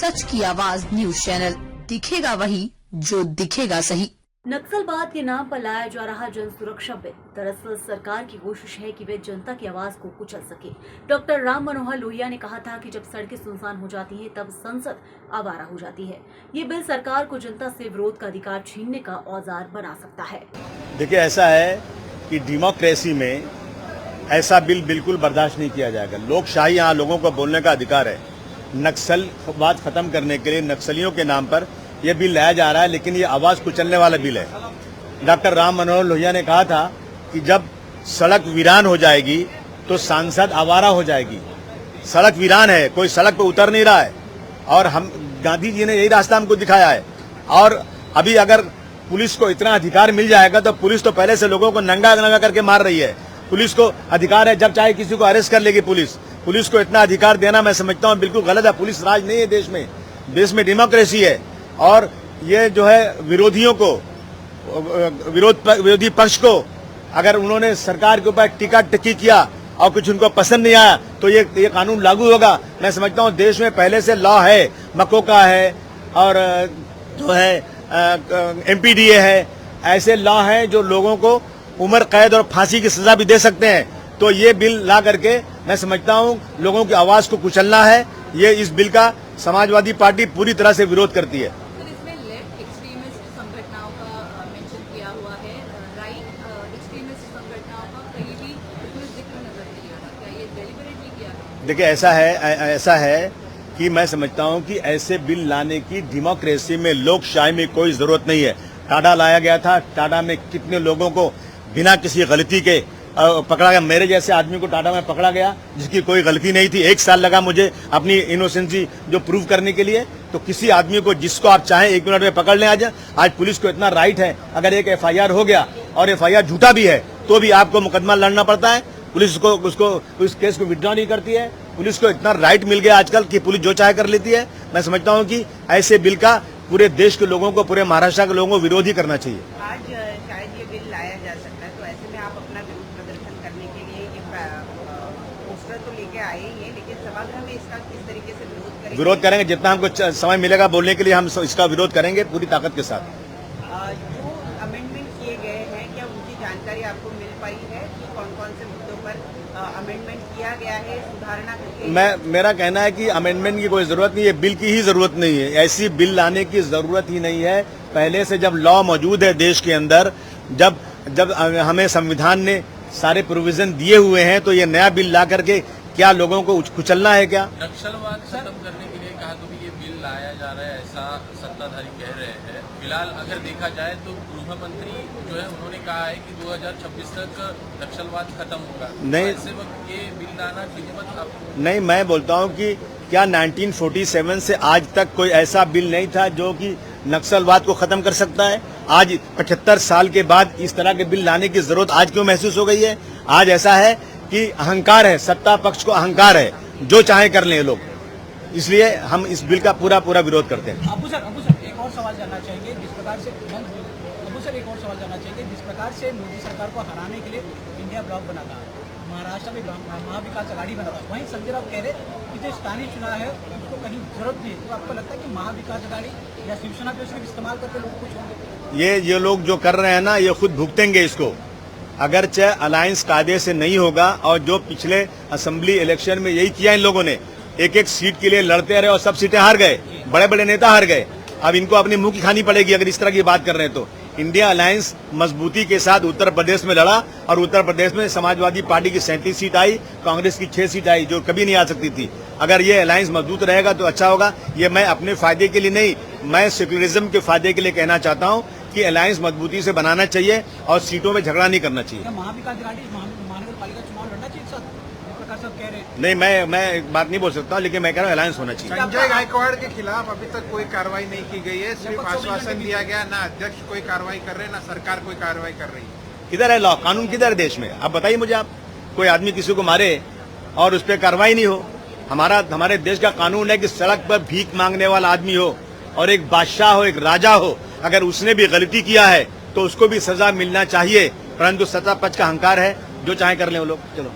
सच की आवाज news channel, दिखेगा वही जो दिखेगा सही। नक्सलवाद के नाम पर लाया जा रहा जन सुरक्षा बिल दरअसल सरकार की कोशिश है कि वे जनता की आवाज को कुचल सके। डॉक्टर राम मनोहर लोहिया ने कहा था कि जब सड़कें सुनसान हो जाती हैं तब संसद आवारा हो जाती है। ये बिल सरकार को जनता से विरोध का अधिकार छीनने का औजार बना सकता है। देखिए, ऐसा है कि डेमोक्रेसी में ऐसा बिल बिल्कुल बर्दाश्त नहीं किया जाएगा। लोकशाही, यहाँ लोगों को बोलने का अधिकार है। नक्सलवाद खत्म करने के लिए नक्सलियों के नाम पर यह बिल लाया जा रहा है, लेकिन ये आवाज कुचलने वाला बिल है। डॉक्टर राम मनोहर लोहिया ने कहा था कि जब सड़क वीरान हो जाएगी तो सांसद आवारा हो जाएगी। सड़क वीरान है, कोई सड़क पर उतर नहीं रहा है, और हम गांधी जी ने यही रास्ता हमको दिखाया है। और अभी अगर पुलिस को इतना अधिकार मिल जाएगा तो पुलिस तो पहले से लोगों को नंगा नंगा करके मार रही है। पुलिस को अधिकार है, जब चाहे किसी को अरेस्ट कर लेगी पुलिस को इतना अधिकार देना मैं समझता हूँ बिल्कुल गलत है। पुलिस राज नहीं है देश में डेमोक्रेसी है। और ये जो है विरोधियों को, विरोधी पक्ष को अगर उन्होंने सरकार के ऊपर टीका टिक्की किया और कुछ उनको पसंद नहीं आया तो ये कानून लागू होगा। मैं समझता हूँ देश में पहले से लॉ है, मकोका है और जो है एमपीडीए है, ऐसे लॉ हैं जो लोगों को उम्र कैद और फांसी की सजा भी दे सकते हैं। तो ये बिल ला करके मैं समझता हूँ लोगों की आवाज को कुचलना है। ये इस बिल का समाजवादी पार्टी पूरी तरह से विरोध करती है। इसमें लेफ्ट एक्सट्रीमिस्ट संगठनों का मेंशन किया हुआ है, राइट एक्सट्रीमिस्ट संगठनों का कहीं भी इसमें जिक्र नजर नहीं आ रहा। क्या ये डेलिबरेटली किया है? देखिए, ऐसा है कि मैं समझता हूं कि ऐसे बिल लाने की डेमोक्रेसी में, लोकशाही में कोई जरूरत नहीं है। टाडा लाया गया था, टाडा में कितने लोगों को बिना किसी गलती के पकड़ा गया। मेरे जैसे आदमी को टाटा में पकड़ा गया जिसकी कोई गलती नहीं थी। 1 साल लगा मुझे अपनी इनोसेंसी जो प्रूव करने के लिए। तो किसी आदमी को जिसको आप चाहें 1 मिनट में पकड़ लें। आज पुलिस को इतना राइट है, अगर एक एफआईआर हो गया और एफआईआर झूठा भी है तो भी आपको मुकदमा लड़ना पड़ता है। पुलिस को उस केस को विड्रॉ नहीं करती है। पुलिस को इतना राइट मिल गया आजकल कि पुलिस जो चाहे कर लेती है। मैं समझता हूँ कि ऐसे बिल का पूरे देश के लोगों को, पूरे महाराष्ट्र के लोगों को विरोध ही करना चाहिए। आज शायद ये बिल लाया जा सकता है, तो ऐसे में आप अपना विरोध प्रदर्शन करने के लिए पोस्टर तो लेके आए ही हैं, लेकिन सभागृह में इसका किस तरीके से विरोध करेंगे? जितना हमको समय मिलेगा बोलने के लिए हम इसका विरोध करेंगे पूरी ताकत के साथ। जो अमेंडमेंट किए गए हैं, क्या उनकी जानकारी आपको मिल पाई है कि कौन कौन से मुद्दों पर अमेंडमेंट किया गया है, सुधारणा करके? मेरा कहना है कि अमेंडमेंट की कोई जरूरत नहीं है, बिल की ही जरूरत नहीं है। ऐसी बिल लाने की जरूरत ही नहीं है। पहले से जब लॉ मौजूद है देश के अंदर, जब हमें संविधान ने सारे प्रोविजन दिए हुए हैं, तो ये नया बिल ला करके क्या लोगों को कुचलना है क्या? नक्सलवाद खत्म करने के लिए कहा तो भी ये बिल लाया जा रहा है, ऐसा सत्ताधारी कह रहे हैं। फिलहाल अगर देखा जाए तो गृह मंत्री जो है उन्होंने कहा है कि 2026 तक नक्सलवाद खत्म होगा। नहीं, ऐसे वक्त ये बिल लाना खिदमत नहीं। मैं बोलता हूँ कि क्या 1947 से आज तक कोई ऐसा बिल नहीं था जो कि नक्सलवाद को खत्म कर सकता है? आज 75 साल के बाद इस तरह के बिल लाने की जरूरत आज क्यों महसूस हो गई है? आज ऐसा है कि अहंकार है, सत्ता पक्ष को अहंकार है, जो चाहे कर लें लोग। इसलिए हम इस बिल का पूरा विरोध करते हैं। अबू सर एक और सवाल जानना चाहेंगे। जिस प्रकार से मोदी सरकार को हराने के लिए इंडिया ब्लॉक बना था, महाराष्ट्र में महाविकास अघाड़ी बना था, वहीं संजय राउत कह रहे कि जो स्थानीय चुनाव है उसको कहीं जरूरत नहीं है। तो आपको लगता है कि महाविकास अघाड़ी या शिवसेना पे सिर्फ इस्तेमाल करके लोग कुछ होंगे? ये लोग जो कर रहे हैं ना, ये खुद भुगतेंगे इसको। अगर चाहे अलायंस कायदे से नहीं होगा, और जो पिछले असेंबली इलेक्शन में यही किया इन लोगों ने, एक सीट के लिए लड़ते रहे और सब सीटें हार गए, बड़े नेता हार गए। अब इनको अपनी मुंह की खानी पड़ेगी अगर इस तरह की बात कर रहे हैं तो। इंडिया अलायंस मजबूती के साथ उत्तर प्रदेश में लड़ा और उत्तर प्रदेश में समाजवादी पार्टी की 37 सीट आई, कांग्रेस की 6 सीट आई, जो कभी नहीं आ सकती थी। अगर ये अलायंस मजबूत रहेगा तो अच्छा होगा। ये मैं अपने फायदे के लिए नहीं, मैं सेक्युलरिज्म के फायदे के लिए कहना चाहता हूँ कि अलायंस मजबूती से बनाना चाहिए और सीटों में झगड़ा नहीं करना चाहिए। महाविकास अघाड़ी महानगरपालिका चुनाव लड़ना चाहिए साथ, सब कह रहे हैं। नहीं, मैं बात नहीं बोल सकता, लेकिन मैं कह रहा हूँ अलायंस होना चाहिए। संजय गायकवाड़ के खिलाफ अभी तक कोई कार्रवाई नहीं की गई है, सिर्फ आश्वासन दिया गया। ना अध्यक्ष कोई कार्रवाई कर रहे हैं, ना सरकार कोई कार्रवाई कर रही है। किधर है लॉ, कानून किधर है देश में? आप बताइए मुझे। आप कोई आदमी किसी को मारे और उस पर कार्रवाई नहीं हो? हमारे देश का कानून है कि सड़क पर भीख मांगने वाला आदमी हो और एक बादशाह हो, एक राजा हो, अगर उसने भी गलती किया है तो उसको भी सजा मिलना चाहिए। परंतु सत्ता पक्ष का अहंकार है, जो चाहे कर ले वो लोग। चलो।